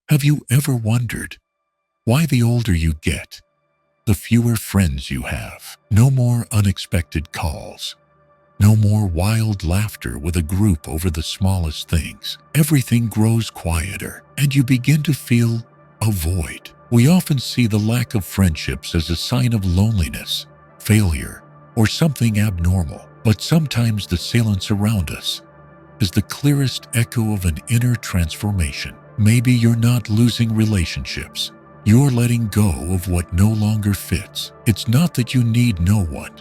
Have you ever wondered why the older you get, the fewer friends you have? No more unexpected calls. No more wild laughter with a group over the smallest things. Everything grows quieter, and you begin to feel a void. We often see the lack of friendships as a sign of loneliness, failure, or something abnormal. But sometimes the silence around us is the clearest echo of an inner transformation. Maybe you're not losing relationships. You're letting go of what no longer fits. It's not that you need no one.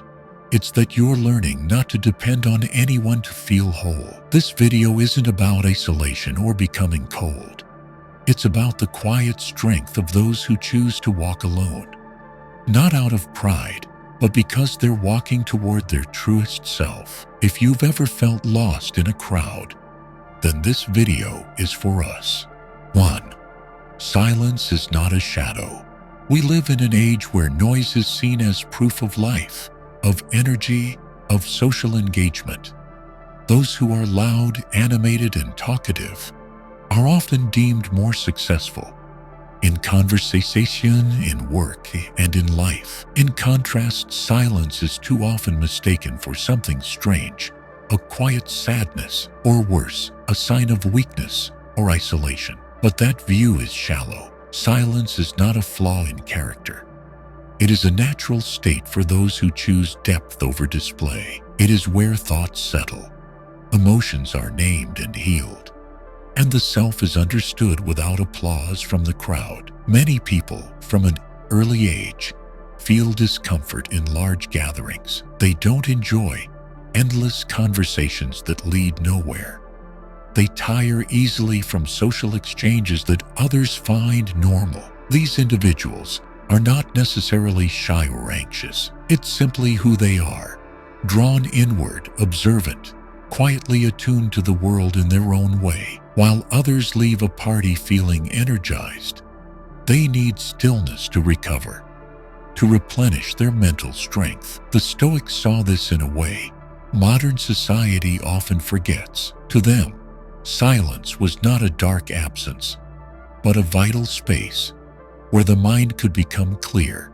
It's that you're learning not to depend on anyone to feel whole. This video isn't about isolation or becoming cold. It's about the quiet strength of those who choose to walk alone. Not out of pride, but because they're walking toward their truest self. If you've ever felt lost in a crowd, then this video is for us. 1. Silence is not a shadow. We live in an age where noise is seen as proof of life, of energy, of social engagement. Those who are loud, animated, and talkative are often deemed more successful in conversation, in work, and in life. In contrast, silence is too often mistaken for something strange, a quiet sadness, or worse, a sign of weakness or isolation. But that view is shallow. Silence is not a flaw in character. It is a natural state for those who choose depth over display. It is where thoughts settle, emotions are named and healed, and the self is understood without applause from the crowd. Many people, from an early age, feel discomfort in large gatherings. They don't enjoy endless conversations that lead nowhere. They tire easily from social exchanges that others find normal. These individuals are not necessarily shy or anxious. It's simply who they are, drawn inward, observant, quietly attuned to the world in their own way. While others leave a party feeling energized, they need stillness to recover, to replenish their mental strength. The Stoics saw this in a way modern society often forgets. To them, silence was not a dark absence, but a vital space where the mind could become clear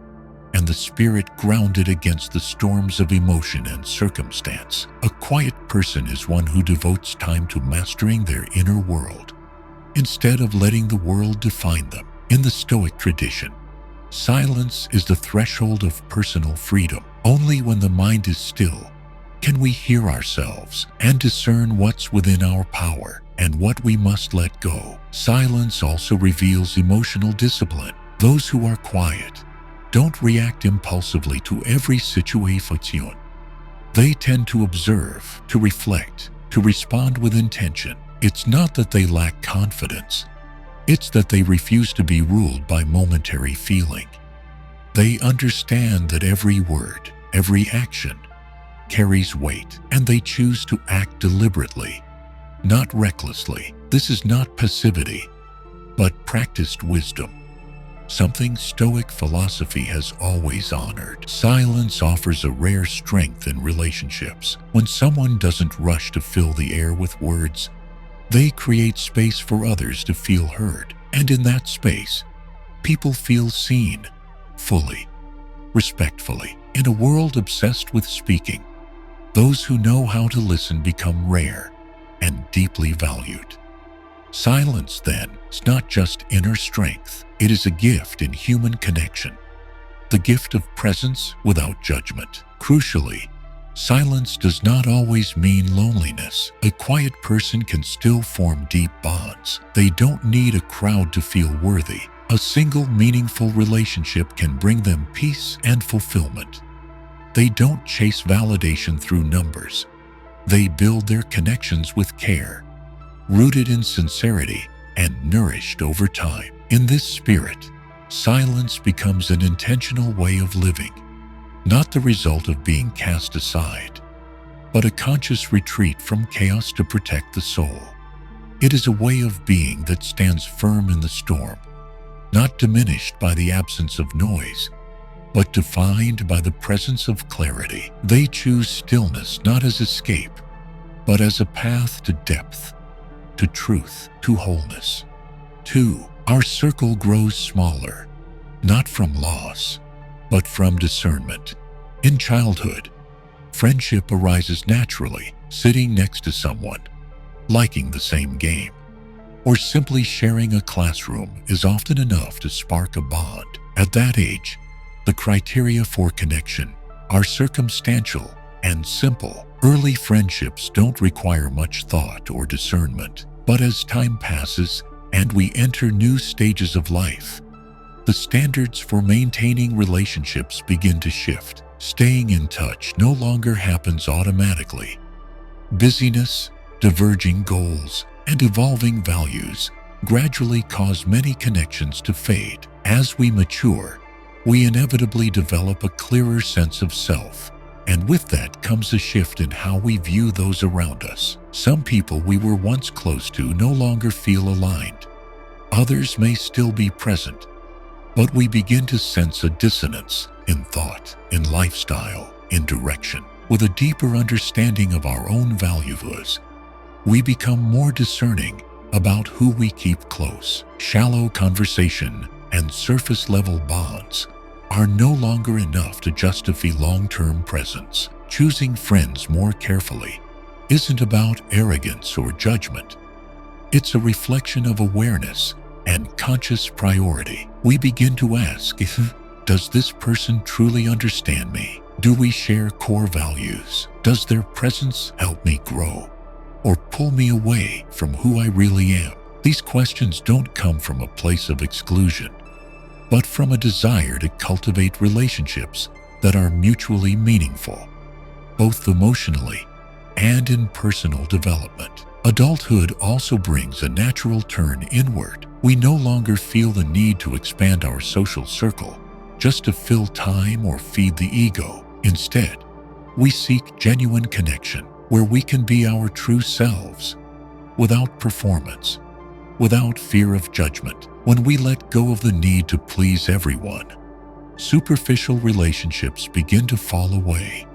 and the spirit grounded against the storms of emotion and circumstance. A quiet person is one who devotes time to mastering their inner world, instead of letting the world define them. In the Stoic tradition, silence is the threshold of personal freedom. Only when the mind is still can we hear ourselves and discern what's within our power and what we must let go. Silence also reveals emotional discipline. Those who are quiet don't react impulsively to every situation. They tend to observe, to reflect, to respond with intention. It's not that they lack confidence. It's that they refuse to be ruled by momentary feeling. They understand that every word, every action, carries weight, and they choose to act deliberately, not recklessly. This is not passivity, but practiced wisdom, something Stoic philosophy has always honored. Silence offers a rare strength in relationships. When someone doesn't rush to fill the air with words, they create space for others to feel heard. And in that space, people feel seen, fully, respectfully. In a world obsessed with speaking, those who know how to listen become rare and deeply valued. Silence, then, is not just inner strength. It is a gift in human connection, the gift of presence without judgment. Crucially, silence does not always mean loneliness. A quiet person can still form deep bonds. They don't need a crowd to feel worthy. A single meaningful relationship can bring them peace and fulfillment. They don't chase validation through numbers. They build their connections with care, rooted in sincerity and nourished over time. In this spirit, silence becomes an intentional way of living, not the result of being cast aside, but a conscious retreat from chaos to protect the soul. It is a way of being that stands firm in the storm, not diminished by the absence of noise, but defined by the presence of clarity. They choose stillness not as escape, but as a path to depth, to truth, to wholeness. 2. Our circle grows smaller, not from loss, but from discernment. In childhood, friendship arises naturally, sitting next to someone, liking the same game, or simply sharing a classroom is often enough to spark a bond. At that age, the criteria for connection are circumstantial and simple. Early friendships don't require much thought or discernment, but as time passes and we enter new stages of life, the standards for maintaining relationships begin to shift. Staying in touch no longer happens automatically. Busyness, diverging goals, and evolving values gradually cause many connections to fade. As we mature, we inevitably develop a clearer sense of self, and with that comes a shift in how we view those around us. Some people we were once close to no longer feel aligned. Others may still be present, but we begin to sense a dissonance in thought, in lifestyle, in direction. With a deeper understanding of our own values, we become more discerning about who we keep close. Shallow conversation and surface-level bonds are no longer enough to justify long-term presence. Choosing friends more carefully isn't about arrogance or judgment. It's a reflection of awareness and conscious priority. We begin to ask, does this person truly understand me? Do we share core values? Does their presence help me grow or pull me away from who I really am? These questions don't come from a place of exclusion, but from a desire to cultivate relationships that are mutually meaningful, both emotionally and in personal development. Adulthood also brings a natural turn inward. We no longer feel the need to expand our social circle just to fill time or feed the ego. Instead, we seek genuine connection where we can be our true selves, without performance, without fear of judgment. When we let go of the need to please everyone, superficial relationships begin to fall away,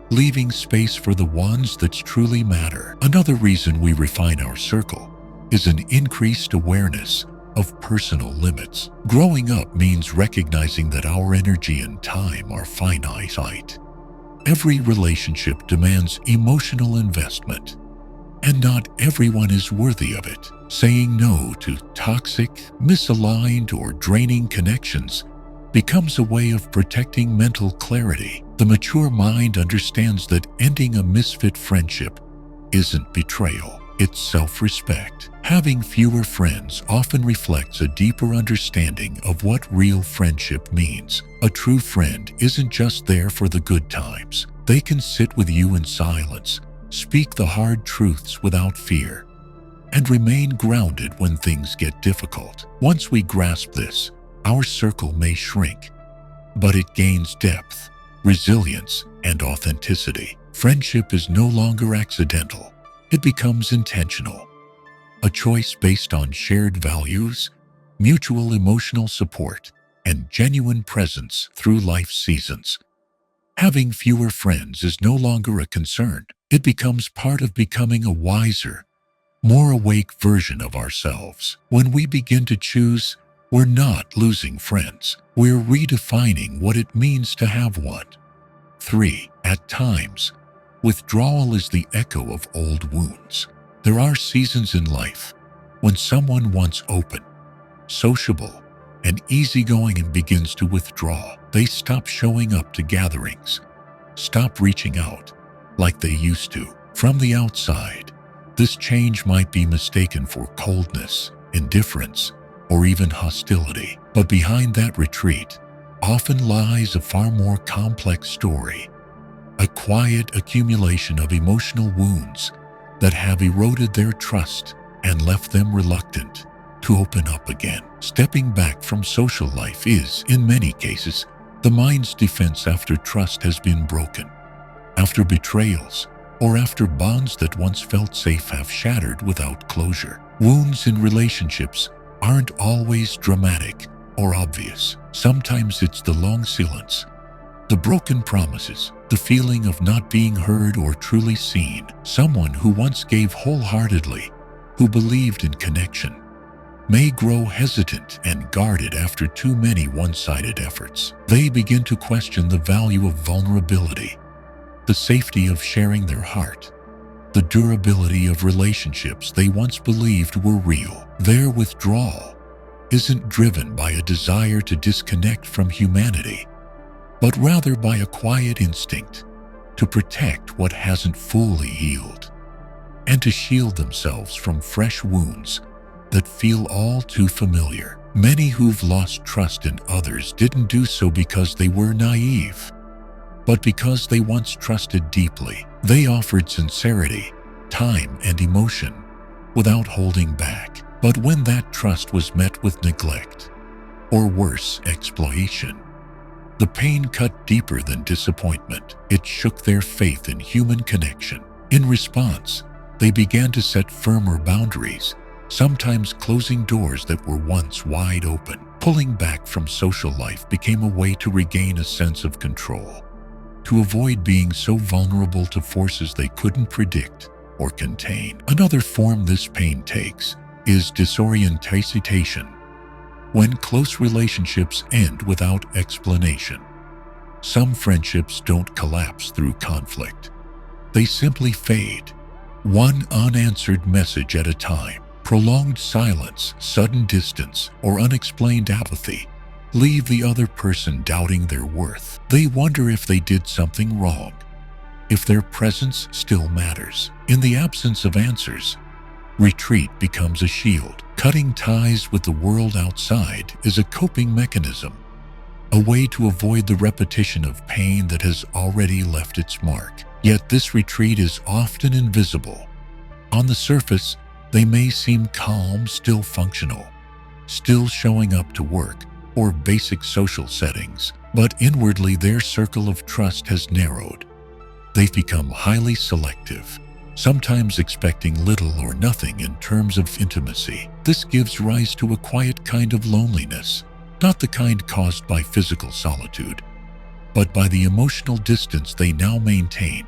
leaving space for the ones that truly matter. Another reason we refine our circle is an increased awareness of personal limits. Growing up means recognizing that our energy and time are finite. Every relationship demands emotional investment, and not everyone is worthy of it. Saying no to toxic, misaligned, or draining connections becomes a way of protecting mental clarity. The mature mind understands that ending a misfit friendship isn't betrayal, it's self-respect. Having fewer friends often reflects a deeper understanding of what real friendship means. A true friend isn't just there for the good times. They can sit with you in silence, speak the hard truths without fear, and remain grounded when things get difficult. Once we grasp this, our circle may shrink, but it gains depth, resilience, and authenticity. Friendship is no longer accidental. It becomes intentional, a choice based on shared values, mutual emotional support, and genuine presence through life's seasons. Having fewer friends is no longer a concern. It becomes part of becoming a wiser, more awake version of ourselves. When we begin to choose, we're not losing friends. We're redefining what it means to have one. 3. At times, withdrawal is the echo of old wounds. There are seasons in life when someone once open, sociable, and easygoing and begins to withdraw. They stop showing up to gatherings, stop reaching out like they used to. From the outside, this change might be mistaken for coldness, indifference, or even hostility. But behind that retreat often lies a far more complex story, a quiet accumulation of emotional wounds that have eroded their trust and left them reluctant to open up again. Stepping back from social life is, in many cases, the mind's defense after trust has been broken, after betrayals, or after bonds that once felt safe have shattered without closure. Wounds in relationships aren't always dramatic or obvious. Sometimes it's the long silence, the broken promises, the feeling of not being heard or truly seen. Someone who once gave wholeheartedly, who believed in connection, may grow hesitant and guarded after too many one-sided efforts. They begin to question the value of vulnerability, the safety of sharing their heart, the durability of relationships they once believed were real. Their withdrawal isn't driven by a desire to disconnect from humanity, but rather by a quiet instinct to protect what hasn't fully healed, and to shield themselves from fresh wounds that feel all too familiar. Many who've lost trust in others didn't do so because they were naive, but because they once trusted deeply. They offered sincerity, time, and emotion without holding back. But when that trust was met with neglect, or worse, exploitation, the pain cut deeper than disappointment. It shook their faith in human connection. In response, they began to set firmer boundaries, sometimes closing doors that were once wide open. Pulling back from social life became a way to regain a sense of control, to avoid being so vulnerable to forces they couldn't predict or contain. Another form this pain takes is disorientation, when close relationships end without explanation. Some friendships don't collapse through conflict. They simply fade, one unanswered message at a time. Prolonged silence, sudden distance, or unexplained apathy leave the other person doubting their worth. They wonder if they did something wrong, if their presence still matters. In the absence of answers, retreat becomes a shield. Cutting ties with the world outside is a coping mechanism, a way to avoid the repetition of pain that has already left its mark. Yet this retreat is often invisible. On the surface, they may seem calm, still functional, still showing up to work or basic social settings, but inwardly their circle of trust has narrowed. They've become highly selective, sometimes expecting little or nothing in terms of intimacy. This gives rise to a quiet kind of loneliness, not the kind caused by physical solitude, but by the emotional distance they now maintain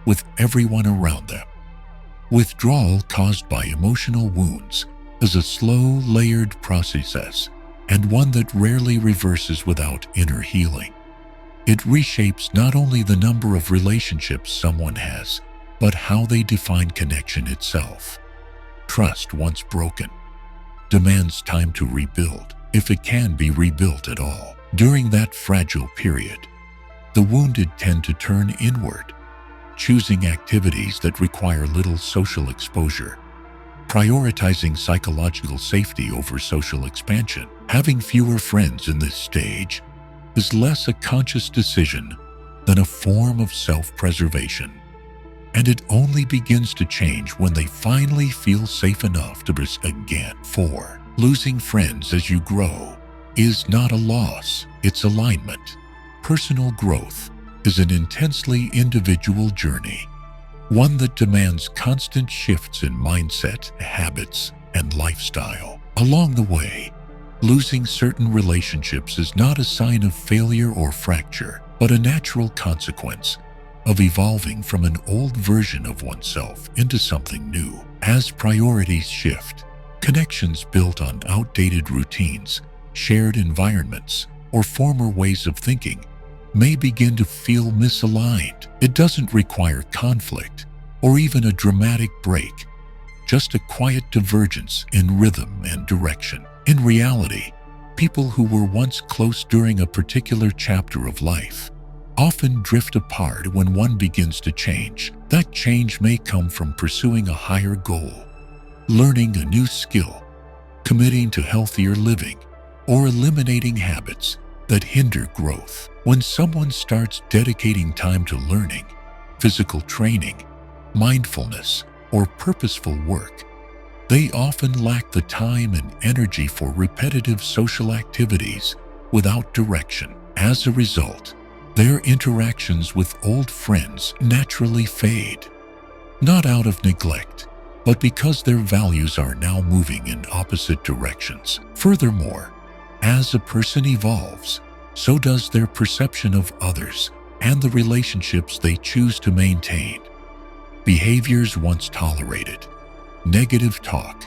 with everyone around them. Withdrawal caused by emotional wounds is a slow, layered process, and one that rarely reverses without inner healing. It reshapes not only the number of relationships someone has, but how they define connection itself. Trust, once broken, demands time to rebuild, if it can be rebuilt at all. During that fragile period, the wounded tend to turn inward, choosing activities that require little social exposure, prioritizing psychological safety over social expansion. Having fewer friends in this stage is less a conscious decision than a form of self-preservation, and it only begins to change when they finally feel safe enough to risk again. 4. Losing friends as you grow is not a loss, it's alignment. Personal growth is an intensely individual journey, one that demands constant shifts in mindset, habits, and lifestyle. Along the way, losing certain relationships is not a sign of failure or fracture, but a natural consequence of evolving from an old version of oneself into something new. As priorities shift, connections built on outdated routines, shared environments, or former ways of thinking may begin to feel misaligned. It doesn't require conflict or even a dramatic break, just a quiet divergence in rhythm and direction. In reality, people who were once close during a particular chapter of life often drift apart when one begins to change. That change may come from pursuing a higher goal, learning a new skill, committing to healthier living, or eliminating habits that hinder growth. When someone starts dedicating time to learning, physical training, mindfulness, or purposeful work, they often lack the time and energy for repetitive social activities without direction. As a result, their interactions with old friends naturally fade, not out of neglect, but because their values are now moving in opposite directions. Furthermore, as a person evolves, so does their perception of others and the relationships they choose to maintain. Behaviors once tolerated, negative talk,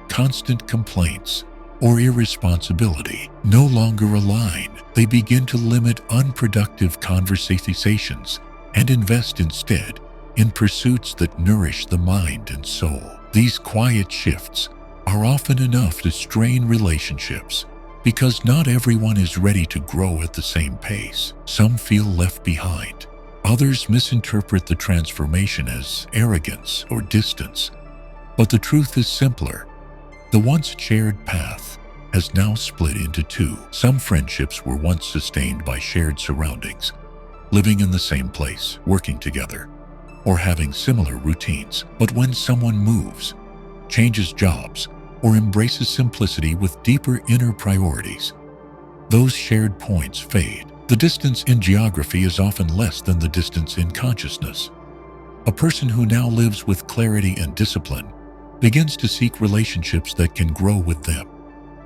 constant complaints, or irresponsibility no longer align. They begin to limit unproductive conversations and invest instead in pursuits that nourish the mind and soul. These quiet shifts are often enough to strain relationships because not everyone is ready to grow at the same pace. Some feel left behind. Others misinterpret the transformation as arrogance or distance. But the truth is simpler. The once shared path has now split into two. Some friendships were once sustained by shared surroundings, living in the same place, working together, or having similar routines. But when someone moves, changes jobs, or embraces simplicity with deeper inner priorities, those shared points fade. The distance in geography is often less than the distance in consciousness. A person who now lives with clarity and discipline begins to seek relationships that can grow with them,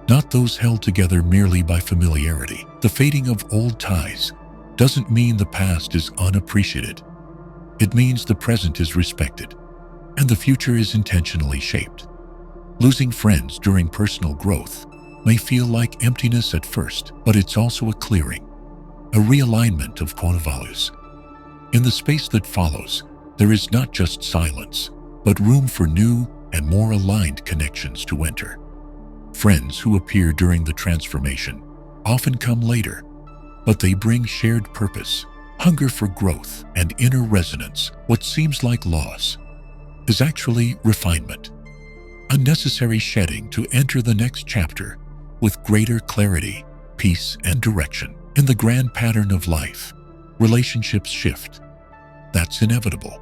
not those held together merely by familiarity. The fading of old ties doesn't mean the past is unappreciated. It means the present is respected, and the future is intentionally shaped. Losing friends during personal growth may feel like emptiness at first, but it's also a clearing, a realignment of core values. In the space that follows, there is not just silence, but room for new and more aligned connections to enter. Friends who appear during the transformation often come later, but they bring shared purpose, hunger for growth, and inner resonance. What seems like loss is actually refinement, a necessary shedding to enter the next chapter with greater clarity, peace, and direction. In the grand pattern of life, relationships shift. That's inevitable.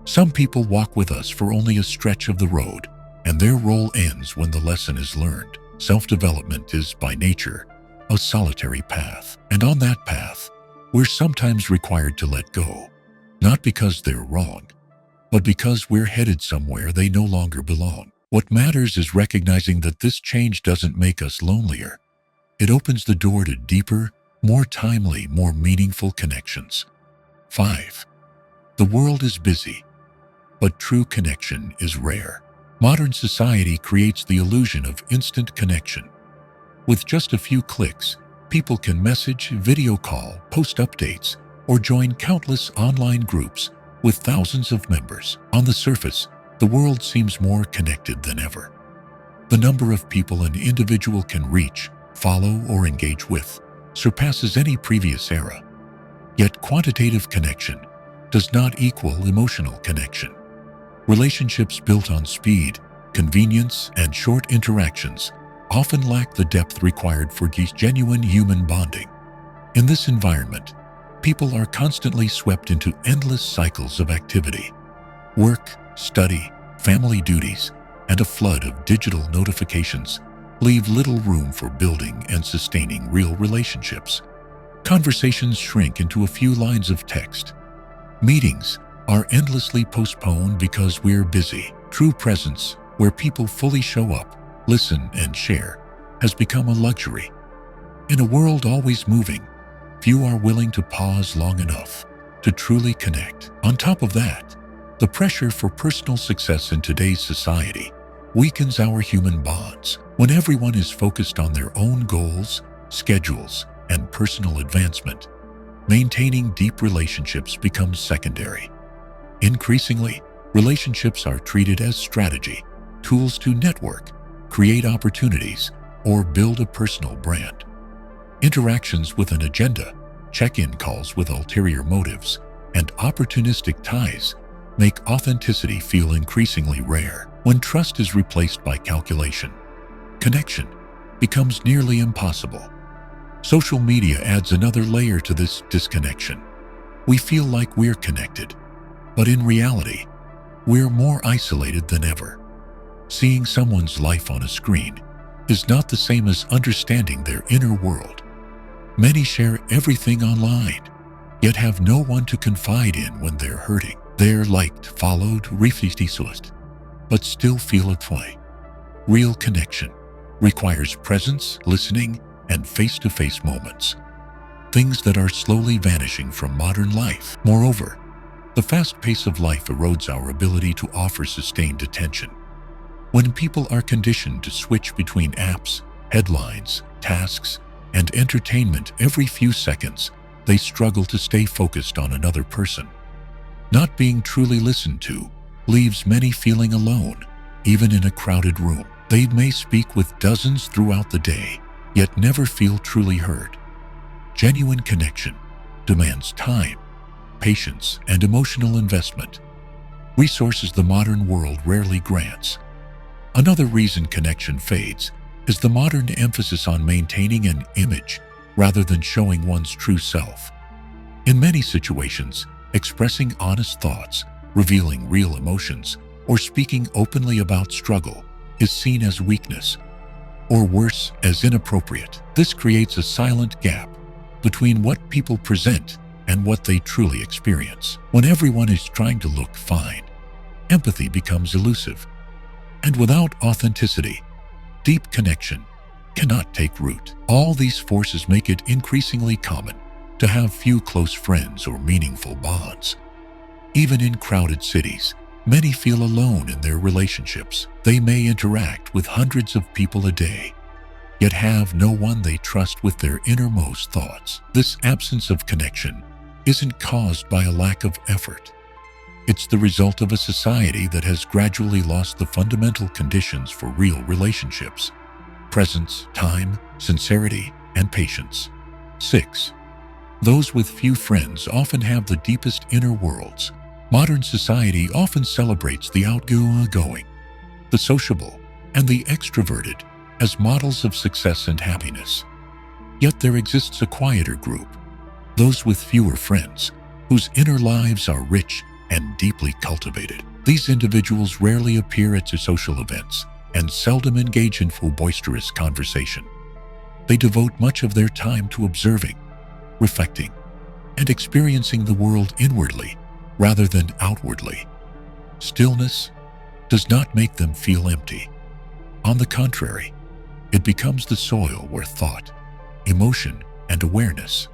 Some people walk with us for only a stretch of the road, and their role ends when the lesson is learned. Self-development is, by nature, a solitary path. And on that path, we're sometimes required to let go, not because they're wrong, but because we're headed somewhere they no longer belong. What matters is recognizing that this change doesn't make us lonelier. It opens the door to deeper, more timely, more meaningful connections. 5. The world is busy, but true connection is rare. Modern society creates the illusion of instant connection. With just a few clicks, people can message, video call, post updates, or join countless online groups with thousands of members. On the surface, the world seems more connected than ever. The number of people an individual can reach, follow, or engage with surpasses any previous era. Yet quantitative connection does not equal emotional connection. Relationships built on speed, convenience, and short interactions often lack the depth required for genuine human bonding. In this environment, people are constantly swept into endless cycles of activity. Work, study, family duties, and a flood of digital notifications leave little room for building and sustaining real relationships. Conversations shrink into a few lines of text. Meetings are endlessly postponed because we're busy. True presence, where people fully show up, listen, and share, has become a luxury. In a world always moving, few are willing to pause long enough to truly connect. On top of that, the pressure for personal success in today's society weakens our human bonds. When everyone is focused on their own goals, schedules, and personal advancement, maintaining deep relationships becomes secondary. Increasingly, relationships are treated as strategy, tools to network, create opportunities, or build a personal brand. Interactions with an agenda, check-in calls with ulterior motives, and opportunistic ties make authenticity feel increasingly rare. When trust is replaced by calculation, connection becomes nearly impossible. Social media adds another layer to this disconnection. We feel like we're connected, but in reality, we're more isolated than ever. Seeing someone's life on a screen is not the same as understanding their inner world. Many share everything online, yet have no one to confide in when they're hurting. They're liked, followed, refused, but still feel its way. Real connection requires presence, listening, and face-to-face moments, things that are slowly vanishing from modern life. Moreover, the fast pace of life erodes our ability to offer sustained attention. When people are conditioned to switch between apps, headlines, tasks, and entertainment every few seconds, they struggle to stay focused on another person. Not being truly listened to leaves many feeling alone, even in a crowded room. They may speak with dozens throughout the day, yet never feel truly heard. Genuine connection demands time, patience, and emotional investment, resources the modern world rarely grants. Another reason connection fades is the modern emphasis on maintaining an image rather than showing one's true self. In many situations, expressing honest thoughts, revealing real emotions, or speaking openly about struggle is seen as weakness, or worse, as inappropriate. This creates a silent gap between what people present and what they truly experience. When everyone is trying to look fine, empathy becomes elusive. And without authenticity, deep connection cannot take root. All these forces make it increasingly common to have few close friends or meaningful bonds. Even in crowded cities, many feel alone in their relationships. They may interact with hundreds of people a day, yet have no one they trust with their innermost thoughts. This absence of connection isn't caused by a lack of effort. It's the result of a society that has gradually lost the fundamental conditions for real relationships: presence, time, sincerity, and patience. 6. Those with few friends often have the deepest inner worlds. Modern society often celebrates the outgoing, the sociable, and the extroverted as models of success and happiness. Yet there exists a quieter group, those with fewer friends, whose inner lives are rich and deeply cultivated. These individuals rarely appear at social events and seldom engage in full boisterous conversation. They devote much of their time to observing, reflecting, and experiencing the world inwardly rather than outwardly. Stillness does not make them feel empty. On the contrary, it becomes the soil where thought, emotion, and awareness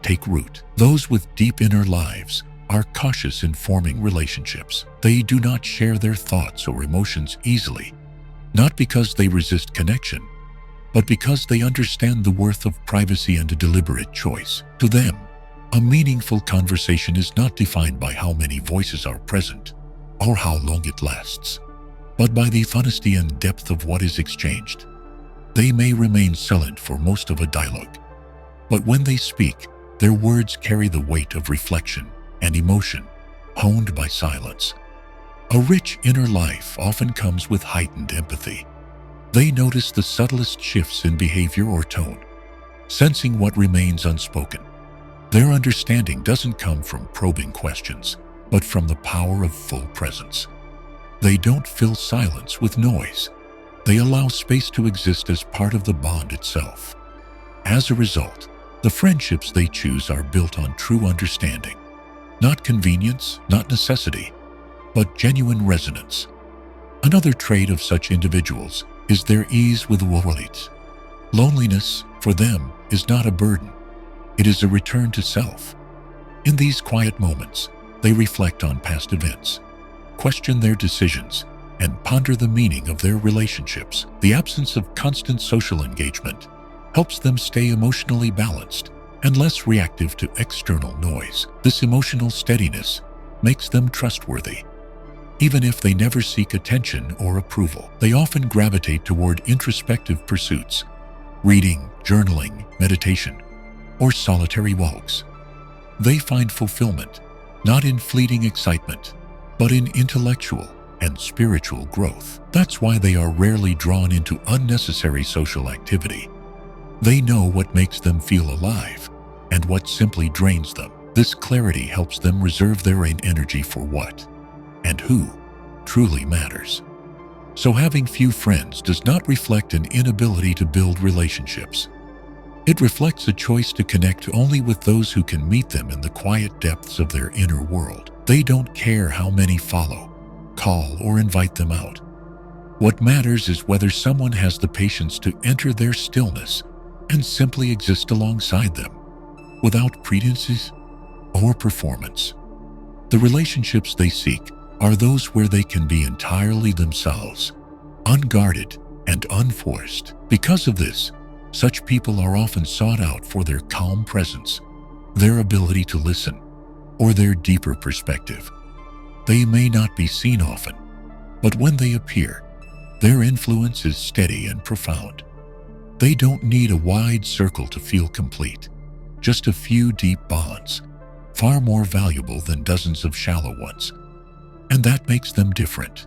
take root. Those with deep inner lives are cautious in forming relationships. They do not share their thoughts or emotions easily, not because they resist connection, but because they understand the worth of privacy and a deliberate choice. To them, a meaningful conversation is not defined by how many voices are present or how long it lasts, but by the honesty and depth of what is exchanged. They may remain silent for most of a dialogue, but when they speak, their words carry the weight of reflection and emotion, honed by silence. A rich inner life often comes with heightened empathy. They notice the subtlest shifts in behavior or tone, sensing what remains unspoken. Their understanding doesn't come from probing questions, but from the power of full presence. They don't fill silence with noise. They allow space to exist as part of the bond itself. As a result, the friendships they choose are built on true understanding, not convenience, not necessity, but genuine resonance. Another trait of such individuals is their ease with withdrawal. Loneliness, for them, is not a burden. It is a return to self. In these quiet moments, they reflect on past events, question their decisions, and ponder the meaning of their relationships. The absence of constant social engagement helps them stay emotionally balanced and less reactive to external noise. This emotional steadiness makes them trustworthy. Even if they never seek attention or approval, they often gravitate toward introspective pursuits: reading, journaling, meditation, or solitary walks. They find fulfillment not in fleeting excitement, but in intellectual and spiritual growth. That's why they are rarely drawn into unnecessary social activity. They know what makes them feel alive and what simply drains them. This clarity helps them reserve their own energy for what and who truly matters. So having few friends does not reflect an inability to build relationships. It reflects a choice to connect only with those who can meet them in the quiet depths of their inner world. They don't care how many follow, call, or invite them out. What matters is whether someone has the patience to enter their stillness and simply exist alongside them, without pretenses or performance. The relationships they seek are those where they can be entirely themselves, unguarded and unforced. Because of this, such people are often sought out for their calm presence, their ability to listen, or their deeper perspective. They may not be seen often, but when they appear, their influence is steady and profound. They don't need a wide circle to feel complete, just a few deep bonds, far more valuable than dozens of shallow ones. And that makes them different,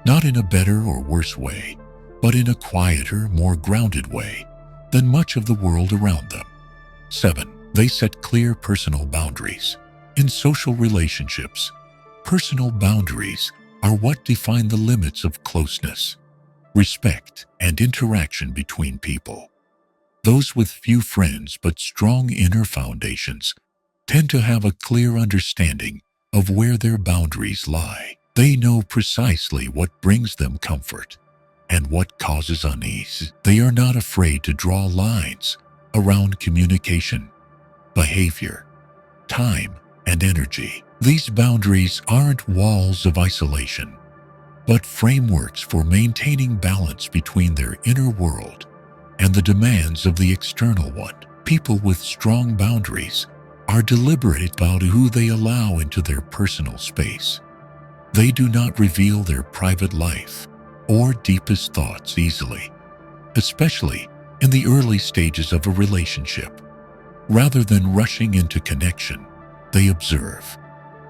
not in a better or worse way, but in a quieter, more grounded way than much of the world around them. 7. They set clear personal boundaries. In social relationships, personal boundaries are what define the limits of closeness, respect, and interaction between people. Those with few friends but strong inner foundations tend to have a clear understanding of where their boundaries lie. They know precisely what brings them comfort and what causes unease. They are not afraid to draw lines around communication, behavior, time, and energy. These boundaries aren't walls of isolation, but frameworks for maintaining balance between their inner world and the demands of the external one. People with strong boundaries are deliberate about who they allow into their personal space. They do not reveal their private life or deepest thoughts easily, especially in the early stages of a relationship. Rather than rushing into connection, they observe,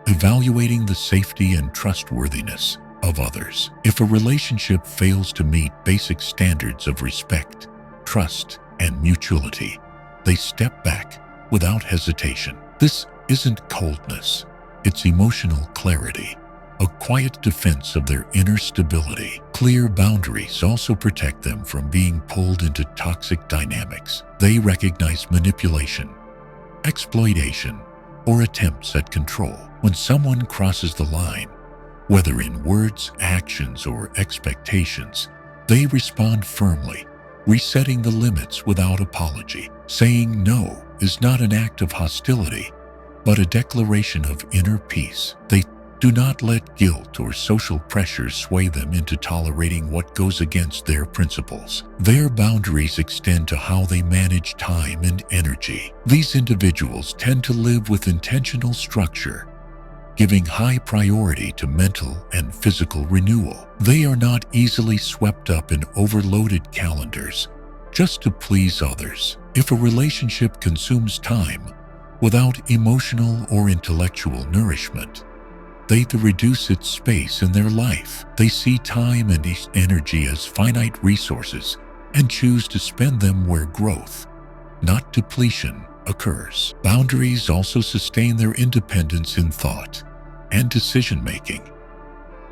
evaluating the safety and trustworthiness of others. If a relationship fails to meet basic standards of respect, trust, and mutuality, they step back without hesitation. This isn't coldness, it's emotional clarity, a quiet defense of their inner stability. Clear boundaries also protect them from being pulled into toxic dynamics. They recognize manipulation, exploitation, or attempts at control. When someone crosses the line, whether in words, actions, or expectations, they respond firmly, resetting the limits without apology. Saying no is not an act of hostility, but a declaration of inner peace. They do not let guilt or social pressure sway them into tolerating what goes against their principles. Their boundaries extend to how they manage time and energy. These individuals tend to live with intentional structure, giving high priority to mental and physical renewal. They are not easily swept up in overloaded calendars just to please others. If a relationship consumes time without emotional or intellectual nourishment, they reduce its space in their life. They see time and energy as finite resources and choose to spend them where growth, not depletion, occurs. Boundaries also sustain their independence in thought and decision-making.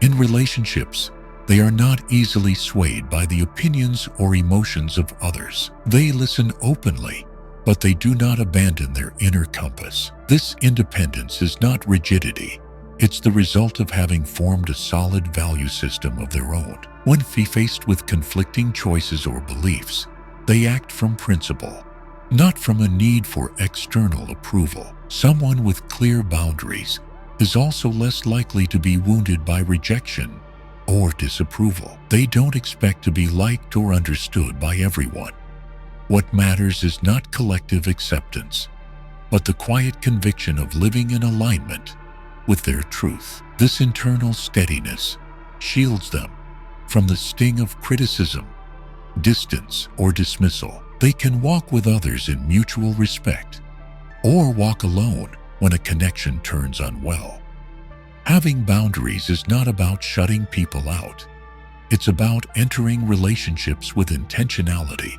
In relationships, they are not easily swayed by the opinions or emotions of others. They listen openly, but they do not abandon their inner compass. This independence is not rigidity. It's the result of having formed a solid value system of their own. When faced with conflicting choices or beliefs, they act from principle, not from a need for external approval. Someone with clear boundaries is also less likely to be wounded by rejection or disapproval. They don't expect to be liked or understood by everyone. What matters is not collective acceptance, but the quiet conviction of living in alignment with their truth. This internal steadiness shields them from the sting of criticism, distance, or dismissal. They can walk with others in mutual respect, or walk alone when a connection turns unwell. Having boundaries is not about shutting people out. It's about entering relationships with intentionality,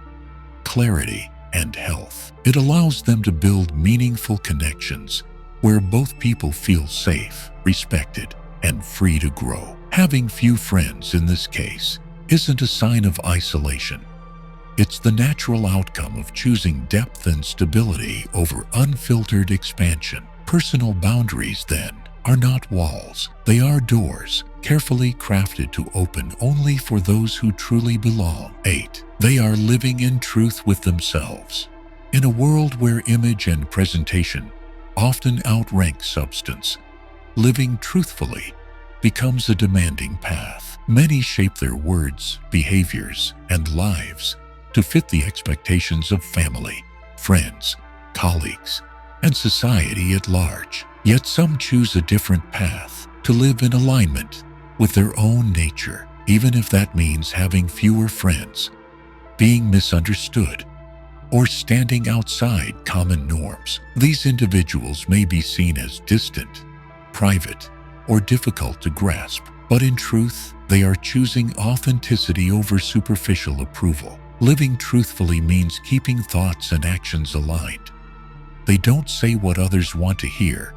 clarity, and health. It allows them to build meaningful connections where both people feel safe, respected, and free to grow. Having few friends in this case isn't a sign of isolation. It's the natural outcome of choosing depth and stability over unfiltered expansion. Personal boundaries, then, are not walls. They are doors, carefully crafted to open only for those who truly belong. 8. They are living in truth with themselves. In a world where image and presentation often outrank substance, living truthfully becomes a demanding path. Many shape their words, behaviors, and lives to fit the expectations of family, friends, colleagues, and society at large. Yet some choose a different path to live in alignment with their own nature, even if that means having fewer friends, being misunderstood, or standing outside common norms. These individuals may be seen as distant, private, or difficult to grasp, but in truth, they are choosing authenticity over superficial approval. Living truthfully means keeping thoughts and actions aligned. They don't say what others want to hear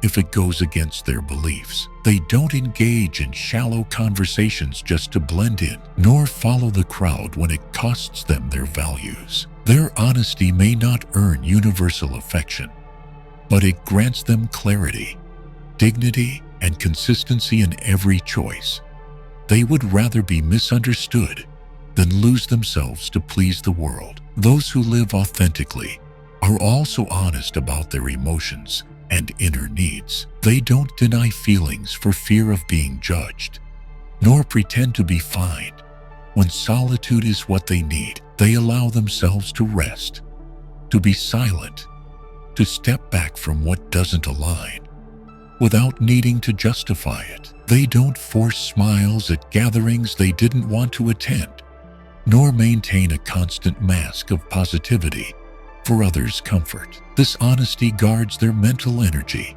if it goes against their beliefs. They don't engage in shallow conversations just to blend in, nor follow the crowd when it costs them their values. Their honesty may not earn universal affection, but it grants them clarity, dignity, and consistency in every choice. They would rather be misunderstood than lose themselves to please the world. Those who live authentically are also honest about their emotions and inner needs. They don't deny feelings for fear of being judged, nor pretend to be fine. When solitude is what they need, they allow themselves to rest, to be silent, to step back from what doesn't align, without needing to justify it. They don't force smiles at gatherings they didn't want to attend, nor maintain a constant mask of positivity for others' comfort. This honesty guards their mental energy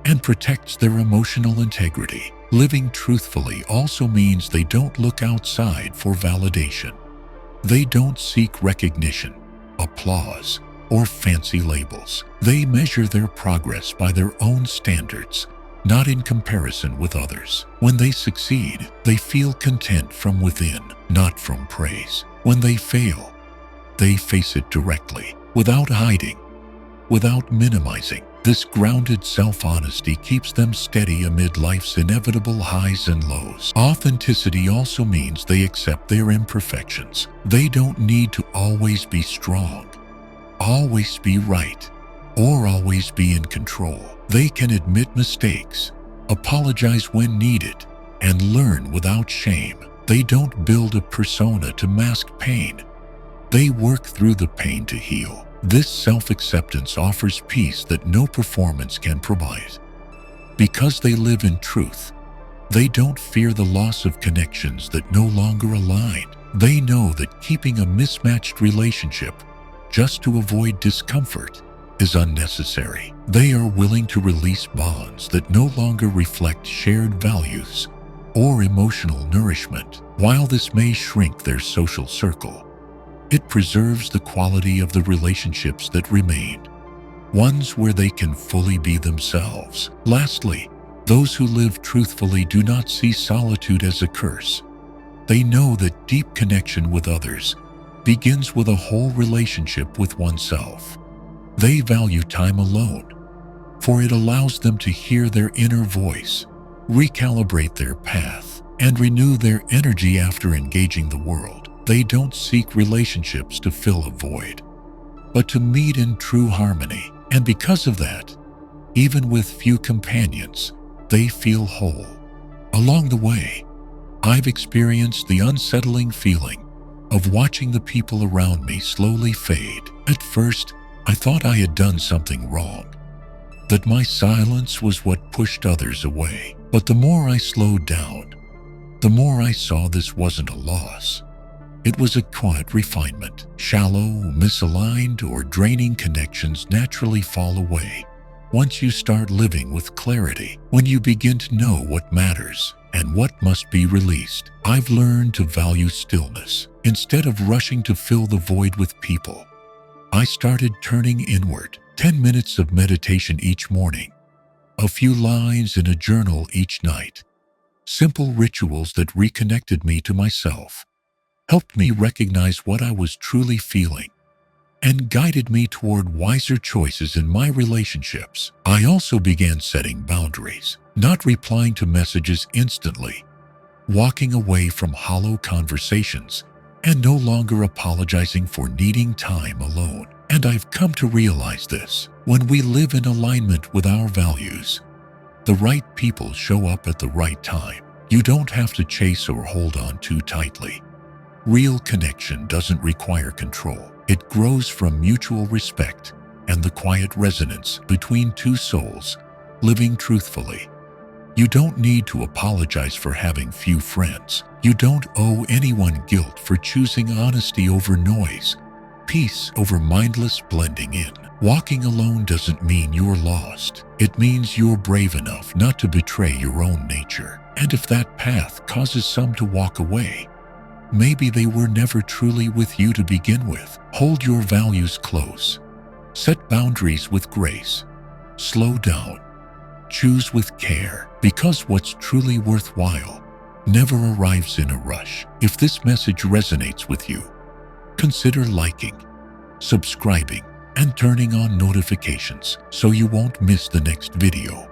and protects their emotional integrity. Living truthfully also means they don't look outside for validation. They don't seek recognition, applause, or fancy labels. They measure their progress by their own standards, not in comparison with others. When they succeed, they feel content from within, not from praise. When they fail, they face it directly, without hiding, without minimizing. This grounded self-honesty keeps them steady amid life's inevitable highs and lows. Authenticity also means they accept their imperfections. They don't need to always be strong, always be right, or always be in control. They can admit mistakes, apologize when needed, and learn without shame. They don't build a persona to mask pain. They work through the pain to heal. This self-acceptance offers peace that no performance can provide. Because they live in truth, they don't fear the loss of connections that no longer align. They know that keeping a mismatched relationship just to avoid discomfort is unnecessary. They are willing to release bonds that no longer reflect shared values or emotional nourishment. While this may shrink their social circle, it preserves the quality of the relationships that remain, ones where they can fully be themselves. Lastly, those who live truthfully do not see solitude as a curse. They know that deep connection with others begins with a whole relationship with oneself. They value time alone, for it allows them to hear their inner voice, recalibrate their path, and renew their energy after engaging the world. They don't seek relationships to fill a void, but to meet in true harmony. And because of that, even with few companions, they feel whole. Along the way, I've experienced the unsettling feeling of watching the people around me slowly fade. At first, I thought I had done something wrong, that my silence was what pushed others away. But the more I slowed down, the more I saw this wasn't a loss. It was a quiet refinement. Shallow, misaligned, or draining connections naturally fall away once you start living with clarity. When you begin to know what matters and what must be released. I've learned to value stillness. Instead of rushing to fill the void with people, I started turning inward. 10 minutes of meditation each morning, a few lines in a journal each night. Simple rituals that reconnected me to myself, helped me recognize what I was truly feeling, and guided me toward wiser choices in my relationships. I also began setting boundaries, not replying to messages instantly, walking away from hollow conversations, and no longer apologizing for needing time alone. And I've come to realize this. When we live in alignment with our values, the right people show up at the right time. You don't have to chase or hold on too tightly. Real connection doesn't require control. It grows from mutual respect and the quiet resonance between two souls living truthfully. You don't need to apologize for having few friends. You don't owe anyone guilt for choosing honesty over noise, peace over mindless blending in. Walking alone doesn't mean you're lost. It means you're brave enough not to betray your own nature. And if that path causes some to walk away, maybe they were never truly with you to begin with. Hold your values close. Set boundaries with grace. Slow down. Choose with care, because what's truly worthwhile never arrives in a rush. If this message resonates with you, consider liking, subscribing, and turning on notifications so you won't miss the next video,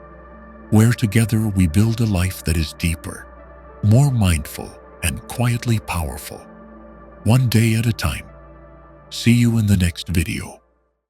where together we build a life that is deeper, more mindful, and quietly powerful. One day at a time. See you in the next video.